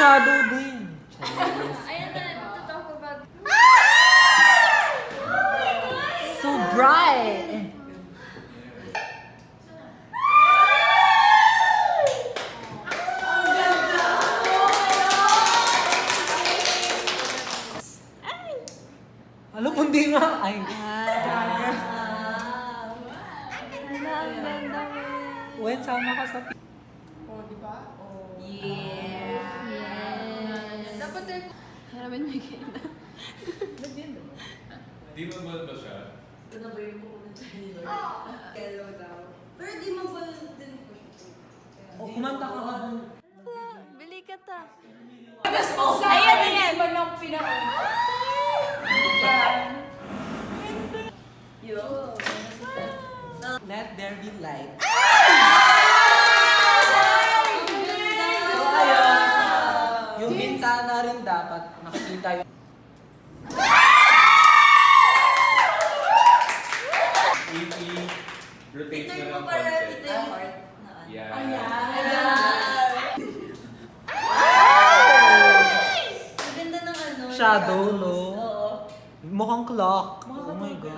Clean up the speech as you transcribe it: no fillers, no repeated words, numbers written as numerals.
shadow din. Ayan na, to talk about... So bright. Alam, hindi nga. Ay. When sama ka sa... Oh, di ba? Oh. Yes. Dapat tayo... Haramin mo kayo na. Di mo ba siya? Ito na ba yung pupunta sa New York? Hello daw. Pero di mo ba din po siya? O, kumanta ka nga. Bili ka ta. Ayan, ayan! Iba lang pinaka... Let there be light. So, ayun. Yung bintana rin dapat nakikita yung... Rotate Ito na yung lang para konti. ito yung heart na ano. Yeah. Maganda ng ano. Shadow, no? Oo. Mukhang clock. Oh my God.